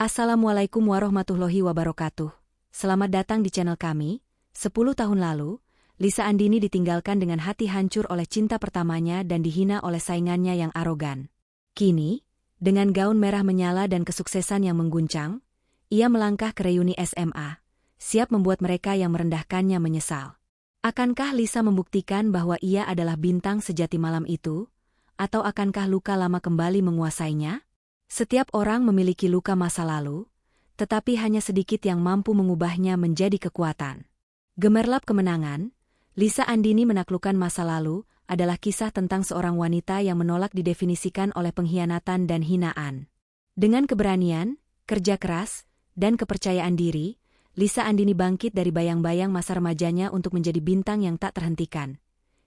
Assalamualaikum warahmatullahi wabarakatuh. Selamat datang di channel kami. 10 tahun lalu, Lisa Andini ditinggalkan dengan hati hancur oleh cinta pertamanya dan dihina oleh saingannya yang arogan. Kini, dengan gaun merah menyala dan kesuksesan yang mengguncang, ia melangkah ke reuni SMA, siap membuat mereka yang merendahkannya menyesal. Akankah Lisa membuktikan bahwa ia adalah bintang sejati malam itu, atau akankah luka lama kembali menguasainya? Setiap orang memiliki luka masa lalu, tetapi hanya sedikit yang mampu mengubahnya menjadi kekuatan. Gemerlap kemenangan, Lisa Andini menaklukkan masa lalu adalah kisah tentang seorang wanita yang menolak didefinisikan oleh pengkhianatan dan hinaan. Dengan keberanian, kerja keras, dan kepercayaan diri, Lisa Andini bangkit dari bayang-bayang masa remajanya untuk menjadi bintang yang tak terhentikan.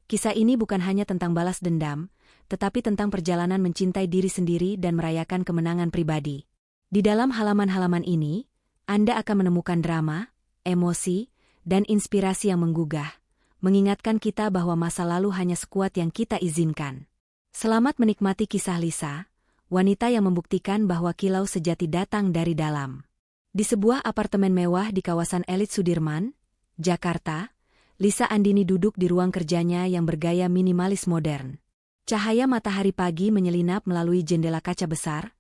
Kisah ini bukan hanya tentang balas dendam, tetapi tentang perjalanan mencintai diri sendiri dan merayakan kemenangan pribadi. Di dalam halaman-halaman ini, Anda akan menemukan drama, emosi, dan inspirasi yang menggugah, mengingatkan kita bahwa masa lalu hanya sekuat yang kita izinkan. Selamat menikmati kisah Lisa, wanita yang membuktikan bahwa kilau sejati datang dari dalam. Di sebuah apartemen mewah di kawasan elit Sudirman, Jakarta, Lisa Andini duduk di ruang kerjanya yang bergaya minimalis modern. Cahaya matahari pagi menyelinap melalui jendela kaca besar,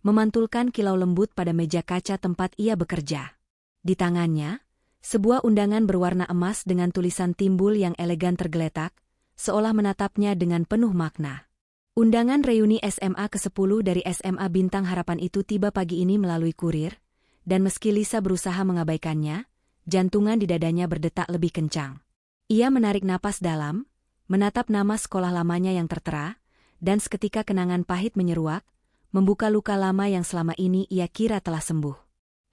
memantulkan kilau lembut pada meja kaca tempat ia bekerja. Di tangannya, sebuah undangan berwarna emas dengan tulisan timbul yang elegan tergeletak, seolah menatapnya dengan penuh makna. Undangan reuni SMA ke-10 dari SMA Bintang Harapan itu tiba pagi ini melalui kurir, dan meski Lisa berusaha mengabaikannya, jantungan di dadanya berdetak lebih kencang. Ia menarik napas dalam, menatap nama sekolah lamanya yang tertera, dan seketika kenangan pahit menyeruak, membuka luka lama yang selama ini ia kira telah sembuh.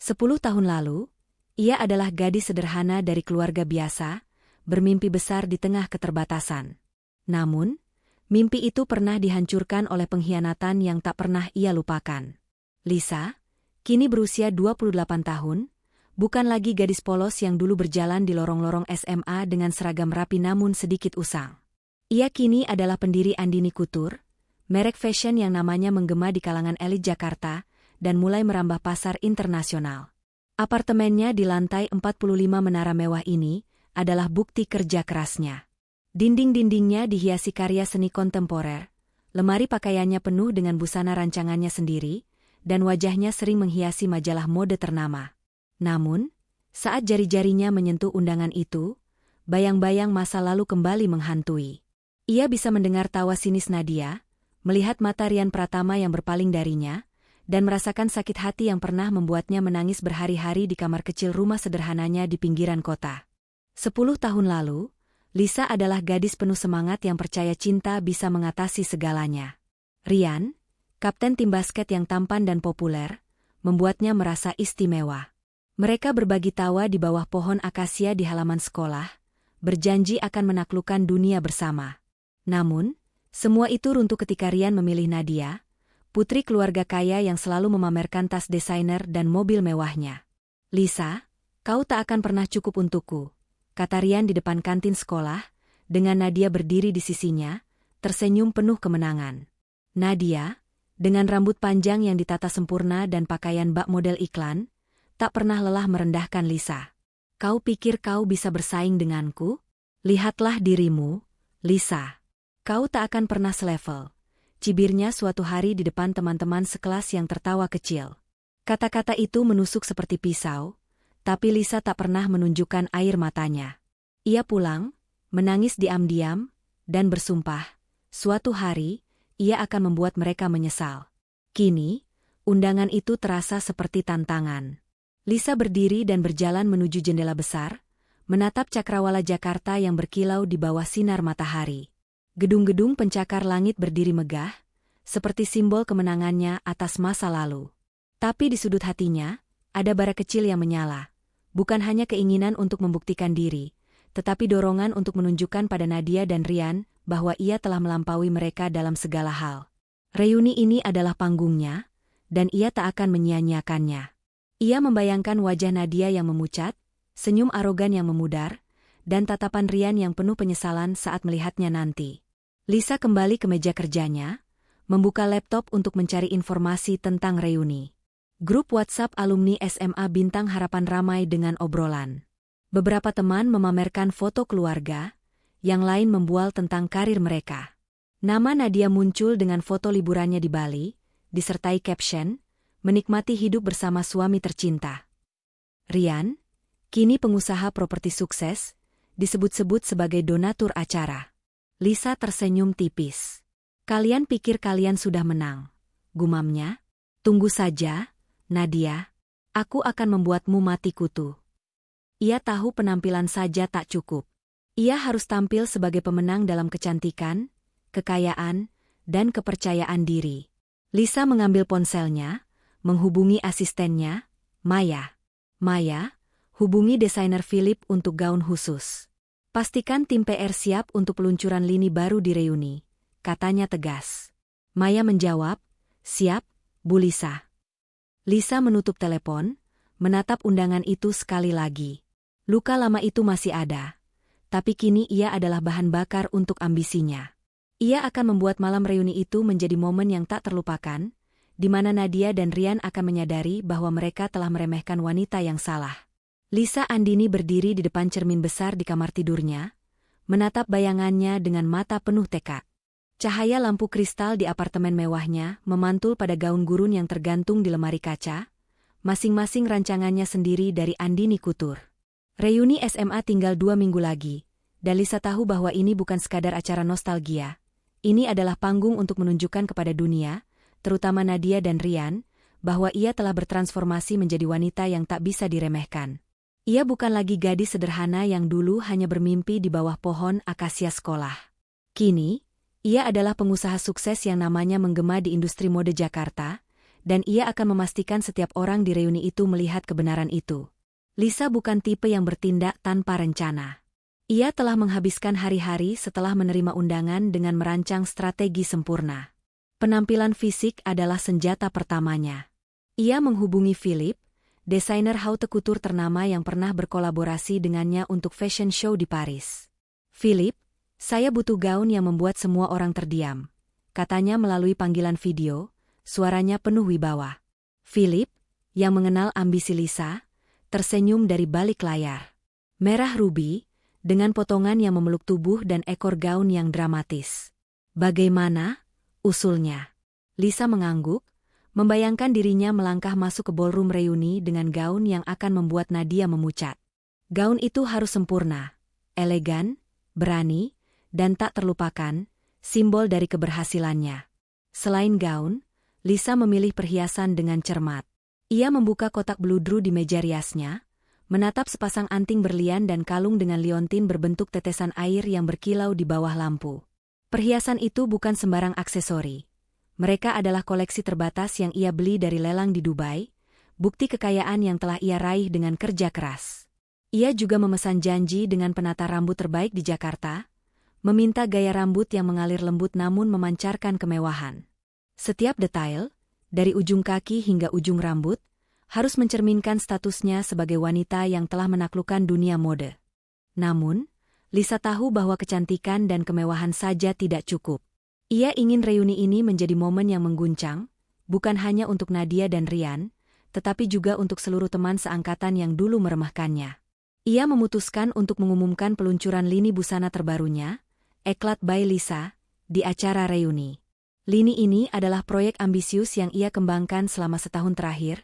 10 tahun lalu, ia adalah gadis sederhana dari keluarga biasa, bermimpi besar di tengah keterbatasan. Namun, mimpi itu pernah dihancurkan oleh pengkhianatan yang tak pernah ia lupakan. Lisa, kini berusia 28 tahun, bukan lagi gadis polos yang dulu berjalan di lorong-lorong SMA dengan seragam rapi namun sedikit usang. Ia kini adalah pendiri Andini Couture, merek fashion yang namanya menggema di kalangan elit Jakarta, dan mulai merambah pasar internasional. Apartemennya di lantai 45 menara mewah ini adalah bukti kerja kerasnya. Dinding-dindingnya dihiasi karya seni kontemporer, lemari pakaiannya penuh dengan busana rancangannya sendiri, dan wajahnya sering menghiasi majalah mode ternama. Namun, saat jari-jarinya menyentuh undangan itu, bayang-bayang masa lalu kembali menghantui. Ia bisa mendengar tawa sinis Nadia, melihat mata Rian Pratama yang berpaling darinya, dan merasakan sakit hati yang pernah membuatnya menangis berhari-hari di kamar kecil rumah sederhananya di pinggiran kota. 10 tahun lalu, Lisa adalah gadis penuh semangat yang percaya cinta bisa mengatasi segalanya. Rian, kapten tim basket yang tampan dan populer, membuatnya merasa istimewa. Mereka berbagi tawa di bawah pohon akasia di halaman sekolah, berjanji akan menaklukkan dunia bersama. Namun, semua itu runtuh ketika Rian memilih Nadia, putri keluarga kaya yang selalu memamerkan tas desainer dan mobil mewahnya. "Lisa, kau tak akan pernah cukup untukku," kata Rian di depan kantin sekolah, dengan Nadia berdiri di sisinya, tersenyum penuh kemenangan. Nadia, dengan rambut panjang yang ditata sempurna dan pakaian bak model iklan, tak pernah lelah merendahkan Lisa. "Kau pikir kau bisa bersaing denganku? Lihatlah dirimu, Lisa. Kau tak akan pernah selevel," cibirnya suatu hari di depan teman-teman sekelas yang tertawa kecil. Kata-kata itu menusuk seperti pisau, tapi Lisa tak pernah menunjukkan air matanya. Ia pulang, menangis diam-diam, dan bersumpah, suatu hari, ia akan membuat mereka menyesal. Kini, undangan itu terasa seperti tantangan. Lisa berdiri dan berjalan menuju jendela besar, menatap cakrawala Jakarta yang berkilau di bawah sinar matahari. Gedung-gedung pencakar langit berdiri megah, seperti simbol kemenangannya atas masa lalu. Tapi di sudut hatinya, ada bara kecil yang menyala. Bukan hanya keinginan untuk membuktikan diri, tetapi dorongan untuk menunjukkan pada Nadia dan Rian bahwa ia telah melampaui mereka dalam segala hal. Reuni ini adalah panggungnya, dan ia tak akan menyia-nyiakannya. Ia membayangkan wajah Nadia yang memucat, senyum arogan yang memudar, dan tatapan Rian yang penuh penyesalan saat melihatnya nanti. Lisa kembali ke meja kerjanya, membuka laptop untuk mencari informasi tentang reuni. Grup WhatsApp alumni SMA Bintang Harapan ramai dengan obrolan. Beberapa teman memamerkan foto keluarga, yang lain membual tentang karir mereka. Nama Nadia muncul dengan foto liburannya di Bali, disertai caption, menikmati hidup bersama suami tercinta. Rian, kini pengusaha properti sukses, disebut-sebut sebagai donatur acara. Lisa tersenyum tipis. Kalian pikir kalian sudah menang, gumamnya. Tunggu saja, Nadia. Aku akan membuatmu mati kutu. Ia tahu penampilan saja tak cukup. Ia harus tampil sebagai pemenang dalam kecantikan, kekayaan, dan kepercayaan diri. Lisa mengambil ponselnya, menghubungi asistennya, Maya. Maya, hubungi desainer Philip untuk gaun khusus. Pastikan tim PR siap untuk peluncuran lini baru di Reuni, katanya tegas. Maya menjawab, siap, Bu Lisa. Lisa menutup telepon, menatap undangan itu sekali lagi. Luka lama itu masih ada, tapi kini ia adalah bahan bakar untuk ambisinya. Ia akan membuat malam reuni itu menjadi momen yang tak terlupakan, di mana Nadia dan Rian akan menyadari bahwa mereka telah meremehkan wanita yang salah. Lisa Andini berdiri di depan cermin besar di kamar tidurnya, menatap bayangannya dengan mata penuh tekad. Cahaya lampu kristal di apartemen mewahnya memantul pada gaun gurun yang tergantung di lemari kaca, masing-masing rancangannya sendiri dari Andini Couture. Reuni SMA tinggal 2 minggu lagi, dan Lisa tahu bahwa ini bukan sekadar acara nostalgia. Ini adalah panggung untuk menunjukkan kepada dunia, terutama Nadia dan Rian, bahwa ia telah bertransformasi menjadi wanita yang tak bisa diremehkan. Ia bukan lagi gadis sederhana yang dulu hanya bermimpi di bawah pohon akasia sekolah. Kini, ia adalah pengusaha sukses yang namanya menggema di industri mode Jakarta, dan ia akan memastikan setiap orang di reuni itu melihat kebenaran itu. Lisa bukan tipe yang bertindak tanpa rencana. Ia telah menghabiskan hari-hari setelah menerima undangan dengan merancang strategi sempurna. Penampilan fisik adalah senjata pertamanya. Ia menghubungi Philip, desainer haute couture ternama yang pernah berkolaborasi dengannya untuk fashion show di Paris. Philip, saya butuh gaun yang membuat semua orang terdiam, katanya melalui panggilan video, suaranya penuh wibawa. Philip, yang mengenal ambisi Lisa, tersenyum dari balik layar. Merah ruby, dengan potongan yang memeluk tubuh dan ekor gaun yang dramatis. Bagaimana? Usulnya. Lisa mengangguk, membayangkan dirinya melangkah masuk ke ballroom reuni dengan gaun yang akan membuat Nadia memucat. Gaun itu harus sempurna, elegan, berani, dan tak terlupakan, simbol dari keberhasilannya. Selain gaun, Lisa memilih perhiasan dengan cermat. Ia membuka kotak bludru di meja riasnya, menatap sepasang anting berlian dan kalung dengan liontin berbentuk tetesan air yang berkilau di bawah lampu. Perhiasan itu bukan sembarang aksesori. Mereka adalah koleksi terbatas yang ia beli dari lelang di Dubai, bukti kekayaan yang telah ia raih dengan kerja keras. Ia juga memesan janji dengan penata rambut terbaik di Jakarta, meminta gaya rambut yang mengalir lembut namun memancarkan kemewahan. Setiap detail, dari ujung kaki hingga ujung rambut, harus mencerminkan statusnya sebagai wanita yang telah menaklukkan dunia mode. Namun, Lisa tahu bahwa kecantikan dan kemewahan saja tidak cukup. Ia ingin reuni ini menjadi momen yang mengguncang, bukan hanya untuk Nadia dan Rian, tetapi juga untuk seluruh teman seangkatan yang dulu meremehkannya. Ia memutuskan untuk mengumumkan peluncuran lini busana terbarunya, Eclat by Lisa, di acara reuni. Lini ini adalah proyek ambisius yang ia kembangkan selama setahun terakhir,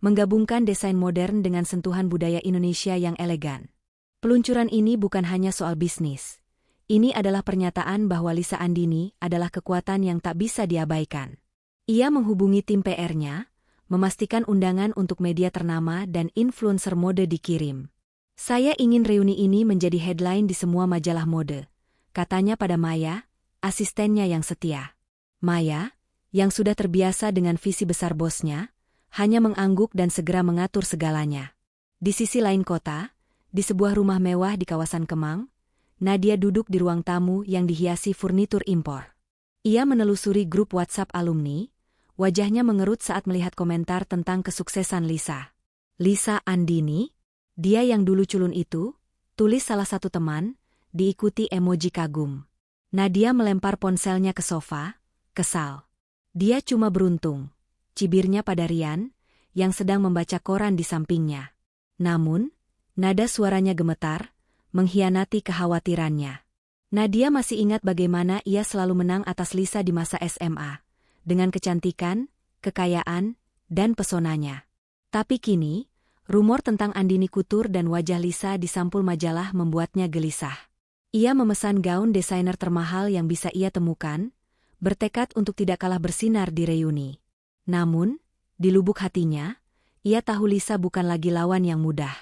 menggabungkan desain modern dengan sentuhan budaya Indonesia yang elegan. Peluncuran ini bukan hanya soal bisnis. Ini adalah pernyataan bahwa Lisa Andini adalah kekuatan yang tak bisa diabaikan. Ia menghubungi tim PR-nya, memastikan undangan untuk media ternama dan influencer mode dikirim. Saya ingin reuni ini menjadi headline di semua majalah mode, katanya pada Maya, asistennya yang setia. Maya, yang sudah terbiasa dengan visi besar bosnya, hanya mengangguk dan segera mengatur segalanya. Di sisi lain kota, di sebuah rumah mewah di kawasan Kemang, Nadia duduk di ruang tamu yang dihiasi furnitur impor. Ia menelusuri grup WhatsApp alumni, wajahnya mengerut saat melihat komentar tentang kesuksesan Lisa. Lisa Andini, dia yang dulu culun itu, tulis salah satu teman, diikuti emoji kagum. Nadia melempar ponselnya ke sofa, kesal. Dia cuma beruntung, cibirnya pada Rian, yang sedang membaca koran di sampingnya. Namun, nada suaranya gemetar, mengkhianati kekhawatirannya. Nadia masih ingat bagaimana ia selalu menang atas Lisa di masa SMA, dengan kecantikan, kekayaan, dan pesonanya. Tapi kini, rumor tentang Andini Kutur dan wajah Lisa di sampul majalah membuatnya gelisah. Ia memesan gaun desainer termahal yang bisa ia temukan, bertekad untuk tidak kalah bersinar di reuni. Namun, di lubuk hatinya, ia tahu Lisa bukan lagi lawan yang mudah.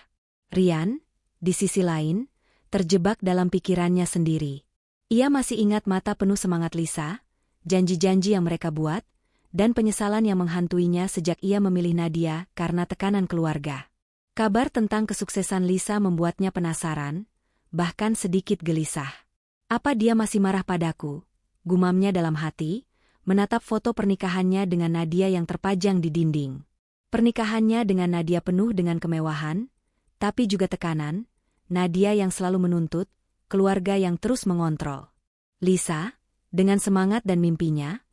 Rian, di sisi lain, terjebak dalam pikirannya sendiri. Ia masih ingat mata penuh semangat Lisa, janji-janji yang mereka buat, dan penyesalan yang menghantuinya sejak ia memilih Nadia karena tekanan keluarga. Kabar tentang kesuksesan Lisa membuatnya penasaran, bahkan sedikit gelisah. Apa dia masih marah padaku? Gumamnya dalam hati, menatap foto pernikahannya dengan Nadia yang terpajang di dinding. Pernikahannya dengan Nadia penuh dengan kemewahan, tapi juga tekanan, Nadia yang selalu menuntut, keluarga yang terus mengontrol. Lisa, dengan semangat dan mimpinya,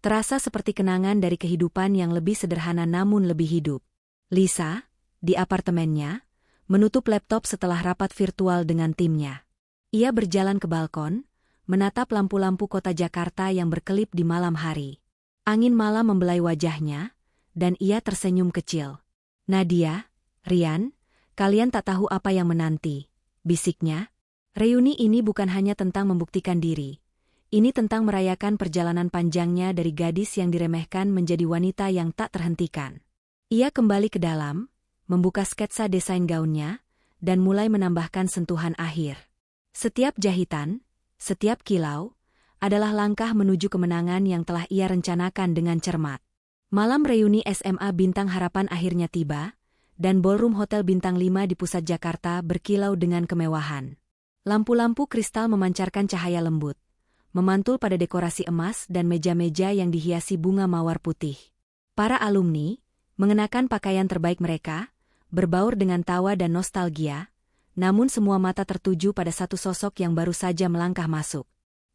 terasa seperti kenangan dari kehidupan yang lebih sederhana namun lebih hidup. Lisa, di apartemennya, menutup laptop setelah rapat virtual dengan timnya. Ia berjalan ke balkon, menatap lampu-lampu kota Jakarta yang berkelip di malam hari. Angin malam membelai wajahnya, dan ia tersenyum kecil. Nadia, Rian, kalian tak tahu apa yang menanti, bisiknya. Reuni ini bukan hanya tentang membuktikan diri. Ini tentang merayakan perjalanan panjangnya dari gadis yang diremehkan menjadi wanita yang tak terhentikan. Ia kembali ke dalam, membuka sketsa desain gaunnya, dan mulai menambahkan sentuhan akhir. Setiap jahitan, setiap kilau, adalah langkah menuju kemenangan yang telah ia rencanakan dengan cermat. Malam reuni SMA Bintang Harapan akhirnya tiba, dan ballroom Hotel Bintang 5 di pusat Jakarta berkilau dengan kemewahan. Lampu-lampu kristal memancarkan cahaya lembut, memantul pada dekorasi emas dan meja-meja yang dihiasi bunga mawar putih. Para alumni, mengenakan pakaian terbaik mereka, berbaur dengan tawa dan nostalgia, namun semua mata tertuju pada satu sosok yang baru saja melangkah masuk.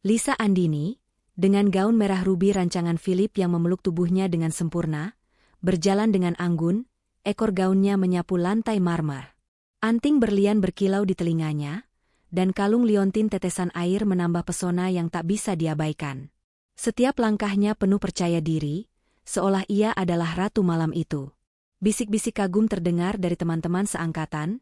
Lisa Andini, dengan gaun merah rubi rancangan Philip yang memeluk tubuhnya dengan sempurna, berjalan dengan anggun, ekor gaunnya menyapu lantai marmer. Anting berlian berkilau di telinganya, dan kalung liontin tetesan air menambah pesona yang tak bisa diabaikan. Setiap langkahnya penuh percaya diri, seolah ia adalah ratu malam itu. Bisik-bisik kagum terdengar dari teman-teman seangkatan,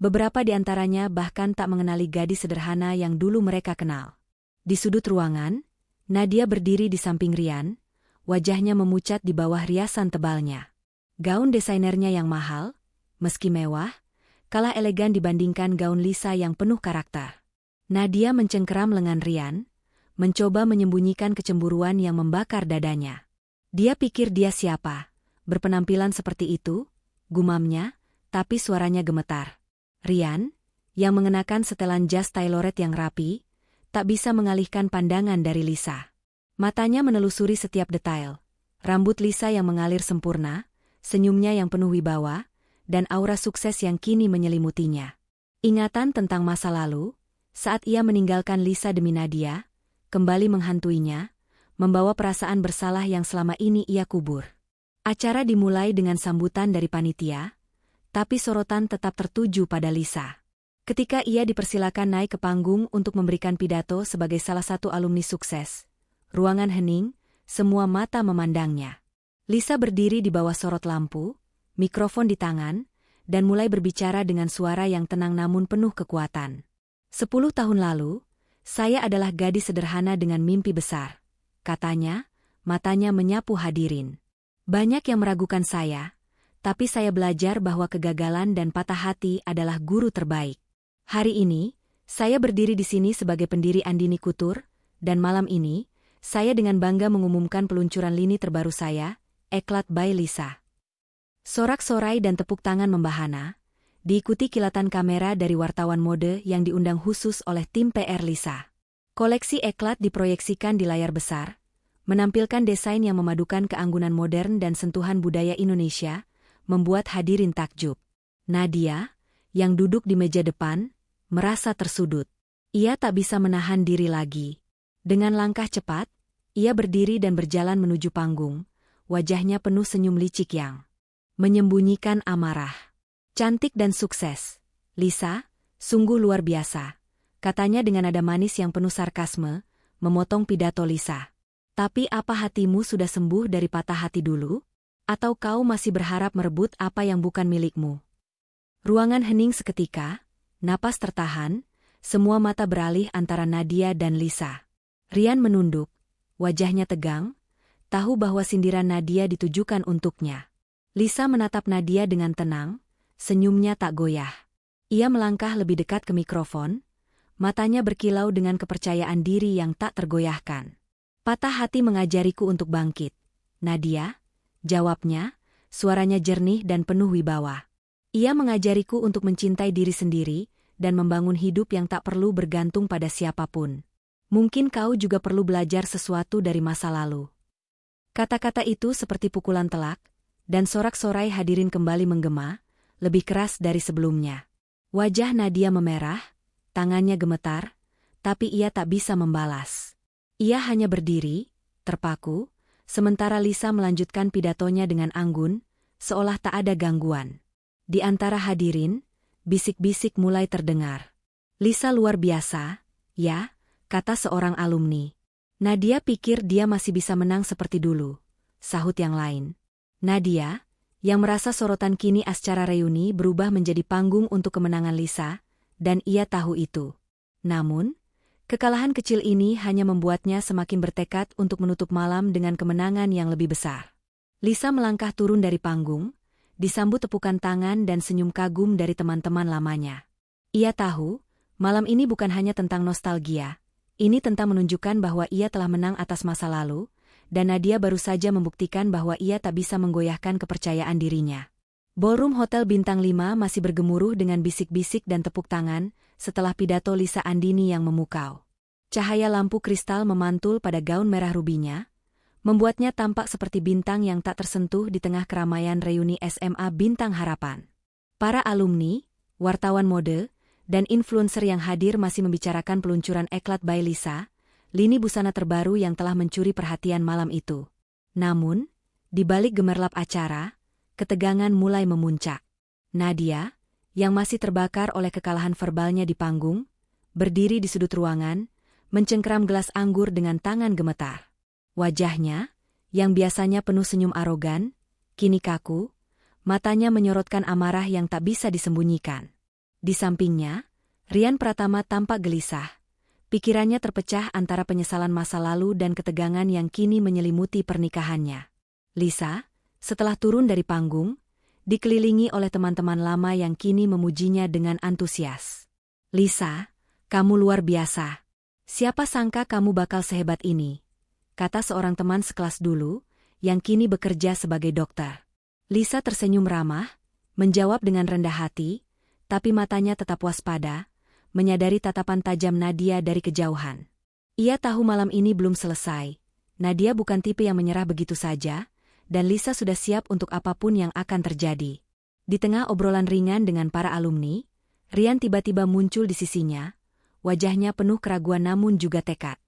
beberapa di antaranya bahkan tak mengenali gadis sederhana yang dulu mereka kenal. Di sudut ruangan, Nadia berdiri di samping Rian, wajahnya memucat di bawah riasan tebalnya. Gaun desainernya yang mahal, meski mewah, kalah elegan dibandingkan gaun Lisa yang penuh karakter. Nadia mencengkeram lengan Rian, mencoba menyembunyikan kecemburuan yang membakar dadanya. Dia pikir dia siapa, berpenampilan seperti itu, gumamnya, tapi suaranya gemetar. Rian, yang mengenakan setelan jas Tailored yang rapi, tak bisa mengalihkan pandangan dari Lisa. Matanya menelusuri setiap detail. Rambut Lisa yang mengalir sempurna, senyumnya yang penuh wibawa, dan aura sukses yang kini menyelimutinya. Ingatan tentang masa lalu, saat ia meninggalkan Lisa demi Nadia, kembali menghantuinya, membawa perasaan bersalah yang selama ini ia kubur. Acara dimulai dengan sambutan dari panitia, tapi sorotan tetap tertuju pada Lisa. Ketika ia dipersilakan naik ke panggung untuk memberikan pidato sebagai salah satu alumni sukses, ruangan hening, semua mata memandangnya. Lisa berdiri di bawah sorot lampu, mikrofon di tangan, dan mulai berbicara dengan suara yang tenang namun penuh kekuatan. 10 tahun lalu, saya adalah gadis sederhana dengan mimpi besar, katanya, matanya menyapu hadirin. Banyak yang meragukan saya, tapi saya belajar bahwa kegagalan dan patah hati adalah guru terbaik. Hari ini, saya berdiri di sini sebagai pendiri Andini Kutur, dan malam ini, saya dengan bangga mengumumkan peluncuran lini terbaru saya, Eklat by Lisa. Sorak-sorai dan tepuk tangan membahana, diikuti kilatan kamera dari wartawan mode yang diundang khusus oleh tim PR Lisa. Koleksi Eklat diproyeksikan di layar besar, menampilkan desain yang memadukan keanggunan modern dan sentuhan budaya Indonesia, membuat hadirin takjub. Nadia, yang duduk di meja depan, merasa tersudut. Ia tak bisa menahan diri lagi. Dengan langkah cepat, ia berdiri dan berjalan menuju panggung, wajahnya penuh senyum licik yang menyembunyikan amarah. Cantik dan sukses. Lisa, sungguh luar biasa, katanya dengan nada manis yang penuh sarkasme, memotong pidato Lisa. Tapi apa hatimu sudah sembuh dari patah hati dulu? Atau kau masih berharap merebut apa yang bukan milikmu? Ruangan hening seketika, napas tertahan, semua mata beralih antara Nadia dan Lisa. Rian menunduk, wajahnya tegang, tahu bahwa sindiran Nadia ditujukan untuknya. Lisa menatap Nadia dengan tenang, senyumnya tak goyah. Ia melangkah lebih dekat ke mikrofon, matanya berkilau dengan kepercayaan diri yang tak tergoyahkan. Patah hati mengajariku untuk bangkit. Nadia, jawabnya, suaranya jernih dan penuh wibawa. Ia mengajariku untuk mencintai diri sendiri dan membangun hidup yang tak perlu bergantung pada siapapun. Mungkin kau juga perlu belajar sesuatu dari masa lalu. Kata-kata itu seperti pukulan telak, dan sorak-sorai hadirin kembali menggema, lebih keras dari sebelumnya. Wajah Nadia memerah, tangannya gemetar, tapi ia tak bisa membalas. Ia hanya berdiri, terpaku, sementara Lisa melanjutkan pidatonya dengan anggun, seolah tak ada gangguan. Di antara hadirin, bisik-bisik mulai terdengar. Lisa luar biasa, ya, kata seorang alumni. Nadia pikir dia masih bisa menang seperti dulu, sahut yang lain. Nadia, yang merasa sorotan kini acara reuni berubah menjadi panggung untuk kemenangan Lisa, dan ia tahu itu. Namun, kekalahan kecil ini hanya membuatnya semakin bertekad untuk menutup malam dengan kemenangan yang lebih besar. Lisa melangkah turun dari panggung, disambut tepukan tangan dan senyum kagum dari teman-teman lamanya. Ia tahu, malam ini bukan hanya tentang nostalgia, ini tentang menunjukkan bahwa ia telah menang atas masa lalu, dan Nadia baru saja membuktikan bahwa ia tak bisa menggoyahkan kepercayaan dirinya. Ballroom Hotel Bintang 5 masih bergemuruh dengan bisik-bisik dan tepuk tangan setelah pidato Lisa Andini yang memukau. Cahaya lampu kristal memantul pada gaun merah rubinya, membuatnya tampak seperti bintang yang tak tersentuh di tengah keramaian reuni SMA Bintang Harapan. Para alumni, wartawan mode, dan influencer yang hadir masih membicarakan peluncuran Eklat by Lisa, lini busana terbaru yang telah mencuri perhatian malam itu. Namun, di balik gemerlap acara, ketegangan mulai memuncak. Nadia, yang masih terbakar oleh kekalahan verbalnya di panggung, berdiri di sudut ruangan, mencengkeram gelas anggur dengan tangan gemetar. Wajahnya, yang biasanya penuh senyum arogan, kini kaku, matanya menyorotkan amarah yang tak bisa disembunyikan. Di sampingnya, Rian Pratama tampak gelisah. Pikirannya terpecah antara penyesalan masa lalu dan ketegangan yang kini menyelimuti pernikahannya. Lisa, setelah turun dari panggung, dikelilingi oleh teman-teman lama yang kini memujinya dengan antusias. "Lisa, kamu luar biasa. Siapa sangka kamu bakal sehebat ini?" kata seorang teman sekelas dulu, yang kini bekerja sebagai dokter. Lisa tersenyum ramah, menjawab dengan rendah hati, tapi matanya tetap waspada, menyadari tatapan tajam Nadia dari kejauhan. Ia tahu malam ini belum selesai. Nadia bukan tipe yang menyerah begitu saja, dan Lisa sudah siap untuk apapun yang akan terjadi. Di tengah obrolan ringan dengan para alumni, Rian tiba-tiba muncul di sisinya, wajahnya penuh keraguan namun juga tekad.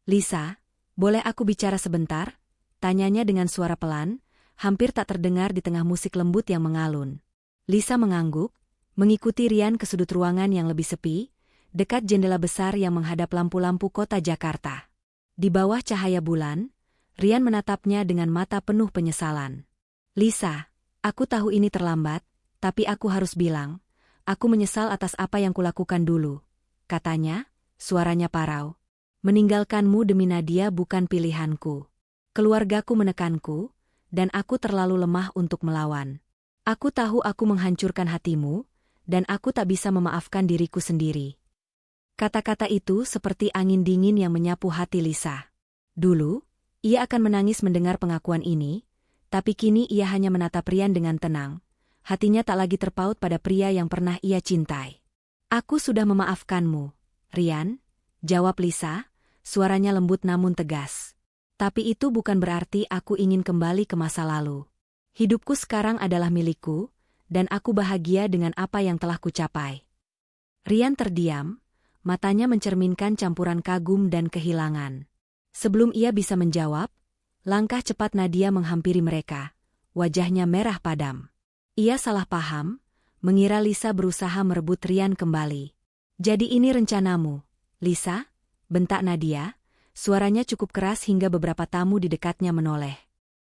"Lisa, boleh aku bicara sebentar?" tanyanya dengan suara pelan, hampir tak terdengar di tengah musik lembut yang mengalun. Lisa mengangguk, mengikuti Rian ke sudut ruangan yang lebih sepi, dekat jendela besar yang menghadap lampu-lampu kota Jakarta. Di bawah cahaya bulan, Rian menatapnya dengan mata penuh penyesalan. "Lisa, aku tahu ini terlambat, tapi aku harus bilang, aku menyesal atas apa yang kulakukan dulu," katanya, suaranya parau. "Meninggalkanmu demi Nadia bukan pilihanku. Keluargaku menekanku, dan aku terlalu lemah untuk melawan. Aku tahu aku menghancurkan hatimu, dan aku tak bisa memaafkan diriku sendiri." Kata-kata itu seperti angin dingin yang menyapu hati Lisa. Dulu, ia akan menangis mendengar pengakuan ini, tapi kini ia hanya menatap Rian dengan tenang. Hatinya tak lagi terpaut pada pria yang pernah ia cintai. "Aku sudah memaafkanmu, Rian," jawab Lisa, suaranya lembut namun tegas. "Tapi itu bukan berarti aku ingin kembali ke masa lalu. Hidupku sekarang adalah milikku, dan aku bahagia dengan apa yang telah kucapai." Rian terdiam, matanya mencerminkan campuran kagum dan kehilangan. Sebelum ia bisa menjawab, langkah cepat Nadia menghampiri mereka, wajahnya merah padam. Ia salah paham, mengira Lisa berusaha merebut Rian kembali. "Jadi ini rencanamu, Lisa?" bentak Nadia. Suaranya cukup keras hingga beberapa tamu di dekatnya menoleh.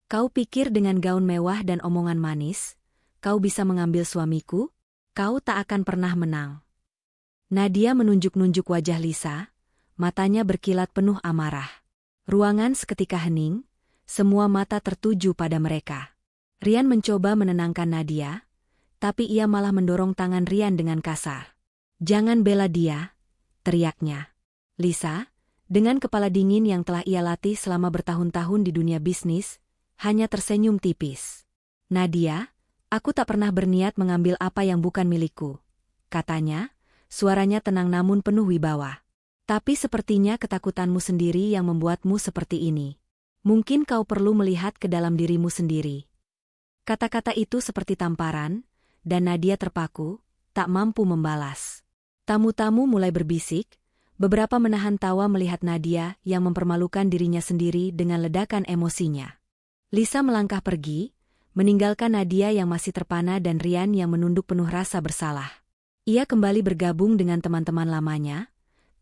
"Kau pikir dengan gaun mewah dan omongan manis, kau bisa mengambil suamiku? Kau tak akan pernah menang." Nadia menunjuk-nunjuk wajah Lisa, matanya berkilat penuh amarah. Ruangan seketika hening, semua mata tertuju pada mereka. Rian mencoba menenangkan Nadia, tapi ia malah mendorong tangan Rian dengan kasar. "Jangan bela dia," teriaknya. Lisa, dengan kepala dingin yang telah ia latih selama bertahun-tahun di dunia bisnis, hanya tersenyum tipis. "Nadia, aku tak pernah berniat mengambil apa yang bukan milikku," katanya, suaranya tenang namun penuh wibawa. "Tapi sepertinya ketakutanmu sendiri yang membuatmu seperti ini. Mungkin kau perlu melihat ke dalam dirimu sendiri." Kata-kata itu seperti tamparan, dan Nadia terpaku, tak mampu membalas. Tamu-tamu mulai berbisik, beberapa menahan tawa melihat Nadia yang mempermalukan dirinya sendiri dengan ledakan emosinya. Lisa melangkah pergi, meninggalkan Nadia yang masih terpana dan Rian yang menunduk penuh rasa bersalah. Ia kembali bergabung dengan teman-teman lamanya,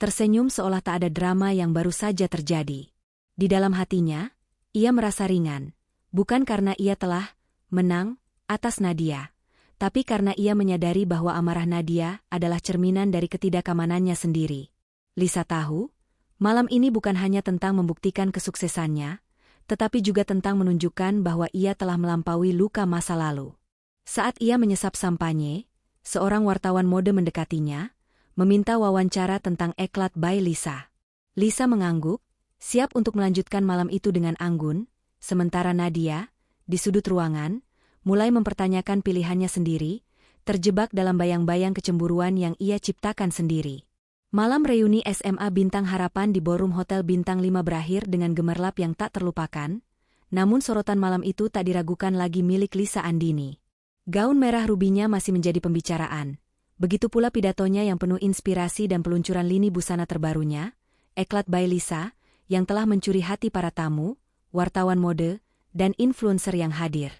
tersenyum seolah tak ada drama yang baru saja terjadi. Di dalam hatinya, ia merasa ringan, bukan karena ia telah menang atas Nadia, tapi karena ia menyadari bahwa amarah Nadia adalah cerminan dari ketidakamanannya sendiri. Lisa tahu, malam ini bukan hanya tentang membuktikan kesuksesannya, tetapi juga tentang menunjukkan bahwa ia telah melampaui luka masa lalu. Saat ia menyesap sampanye, seorang wartawan mode mendekatinya, meminta wawancara tentang Eklat by Lisa. Lisa mengangguk, siap untuk melanjutkan malam itu dengan anggun, sementara Nadia, di sudut ruangan, mulai mempertanyakan pilihannya sendiri, terjebak dalam bayang-bayang kecemburuan yang ia ciptakan sendiri. Malam reuni SMA Bintang Harapan di ballroom Hotel Bintang 5 berakhir dengan gemerlap yang tak terlupakan, namun sorotan malam itu tak diragukan lagi milik Lisa Andini. Gaun merah rubinya masih menjadi pembicaraan, begitu pula pidatonya yang penuh inspirasi dan peluncuran lini busana terbarunya, Eklat by Lisa, yang telah mencuri hati para tamu, wartawan mode, dan influencer yang hadir.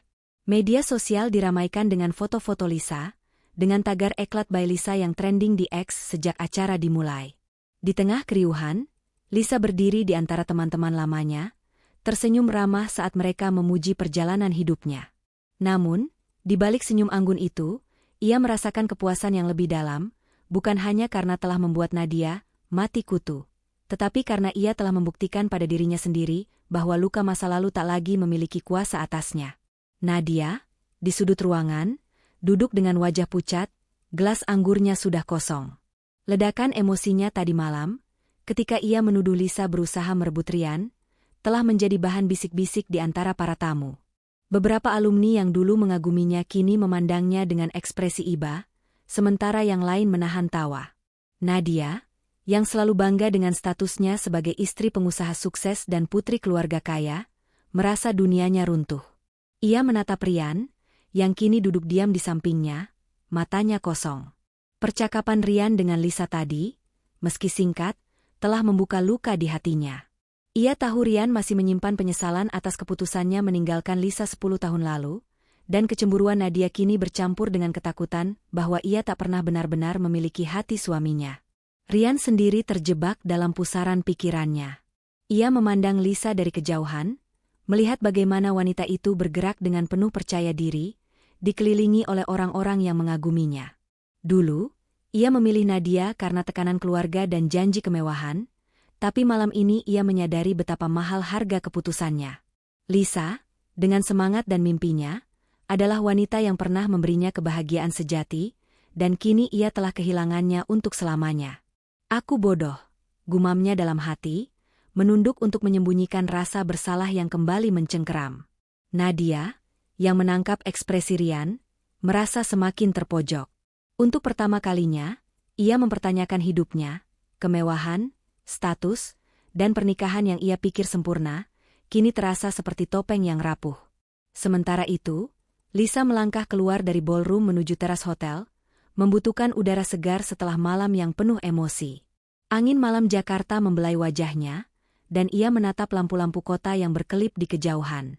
Media sosial diramaikan dengan foto-foto Lisa, dengan tagar Eklat by Lisa yang trending di X sejak acara dimulai. Di tengah keriuhan, Lisa berdiri di antara teman-teman lamanya, tersenyum ramah saat mereka memuji perjalanan hidupnya. Namun, di balik senyum anggun itu, ia merasakan kepuasan yang lebih dalam, bukan hanya karena telah membuat Nadia mati kutu, tetapi karena ia telah membuktikan pada dirinya sendiri bahwa luka masa lalu tak lagi memiliki kuasa atasnya. Nadia, di sudut ruangan, duduk dengan wajah pucat, gelas anggurnya sudah kosong. Ledakan emosinya tadi malam, ketika ia menuduh Lisa berusaha merebut Rian, telah menjadi bahan bisik-bisik di antara para tamu. Beberapa alumni yang dulu mengaguminya kini memandangnya dengan ekspresi iba, sementara yang lain menahan tawa. Nadia, yang selalu bangga dengan statusnya sebagai istri pengusaha sukses dan putri keluarga kaya, merasa dunianya runtuh. Ia menatap Rian, yang kini duduk diam di sampingnya, matanya kosong. Percakapan Rian dengan Lisa tadi, meski singkat, telah membuka luka di hatinya. Ia tahu Rian masih menyimpan penyesalan atas keputusannya meninggalkan Lisa 10 tahun lalu, dan kecemburuan Nadia kini bercampur dengan ketakutan bahwa ia tak pernah benar-benar memiliki hati suaminya. Rian sendiri terjebak dalam pusaran pikirannya. Ia memandang Lisa dari kejauhan, melihat bagaimana wanita itu bergerak dengan penuh percaya diri, dikelilingi oleh orang-orang yang mengaguminya. Dulu, ia memilih Nadia karena tekanan keluarga dan janji kemewahan, tapi malam ini ia menyadari betapa mahal harga keputusannya. Lisa, dengan semangat dan mimpinya, adalah wanita yang pernah memberinya kebahagiaan sejati, dan kini ia telah kehilangannya untuk selamanya. "Aku bodoh," gumamnya dalam hati, menunduk untuk menyembunyikan rasa bersalah yang kembali mencengkeram. Nadia, yang menangkap ekspresi Rian, merasa semakin terpojok. Untuk pertama kalinya, ia mempertanyakan hidupnya, kemewahan, status, dan pernikahan yang ia pikir sempurna, kini terasa seperti topeng yang rapuh. Sementara itu, Lisa melangkah keluar dari ballroom menuju teras hotel, membutuhkan udara segar setelah malam yang penuh emosi. Angin malam Jakarta membelai wajahnya, dan ia menatap lampu-lampu kota yang berkelip di kejauhan.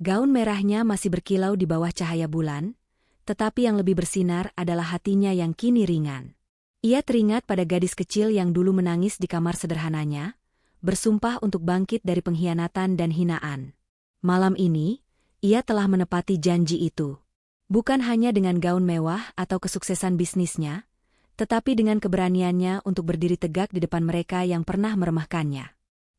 Gaun merahnya masih berkilau di bawah cahaya bulan, tetapi yang lebih bersinar adalah hatinya yang kini ringan. Ia teringat pada gadis kecil yang dulu menangis di kamar sederhananya, bersumpah untuk bangkit dari pengkhianatan dan hinaan. Malam ini, ia telah menepati janji itu. Bukan hanya dengan gaun mewah atau kesuksesan bisnisnya, tetapi dengan keberaniannya untuk berdiri tegak di depan mereka yang pernah meremehkannya.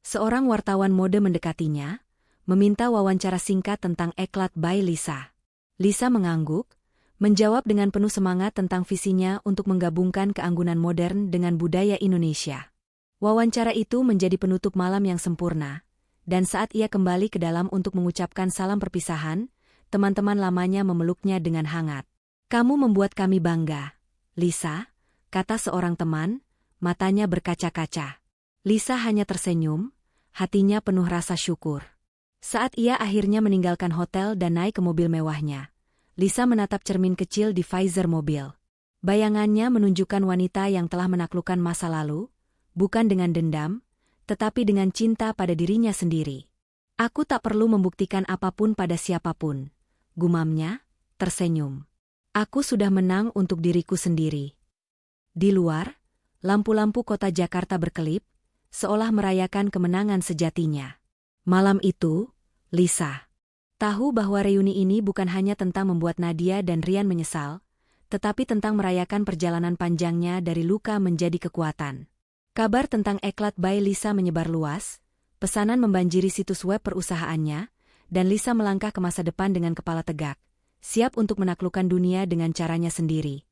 Seorang wartawan mode mendekatinya, meminta wawancara singkat tentang Eklat by Lisa. Lisa mengangguk, menjawab dengan penuh semangat tentang visinya untuk menggabungkan keanggunan modern dengan budaya Indonesia. Wawancara itu menjadi penutup malam yang sempurna, dan saat ia kembali ke dalam untuk mengucapkan salam perpisahan, teman-teman lamanya memeluknya dengan hangat. "Kamu membuat kami bangga, Lisa," kata seorang teman, matanya berkaca-kaca. Lisa hanya tersenyum, hatinya penuh rasa syukur. Saat ia akhirnya meninggalkan hotel dan naik ke mobil mewahnya, Lisa menatap cermin kecil di visor mobil. Bayangannya menunjukkan wanita yang telah menaklukkan masa lalu, bukan dengan dendam, tetapi dengan cinta pada dirinya sendiri. "Aku tak perlu membuktikan apapun pada siapapun," gumamnya, tersenyum. "Aku sudah menang untuk diriku sendiri." Di luar, lampu-lampu kota Jakarta berkelip, seolah merayakan kemenangan sejatinya. Malam itu, Lisa tahu bahwa reuni ini bukan hanya tentang membuat Nadia dan Rian menyesal, tetapi tentang merayakan perjalanan panjangnya dari luka menjadi kekuatan. Kabar tentang Eklat by Lisa menyebar luas, pesanan membanjiri situs web perusahaannya, dan Lisa melangkah ke masa depan dengan kepala tegak, siap untuk menaklukkan dunia dengan caranya sendiri.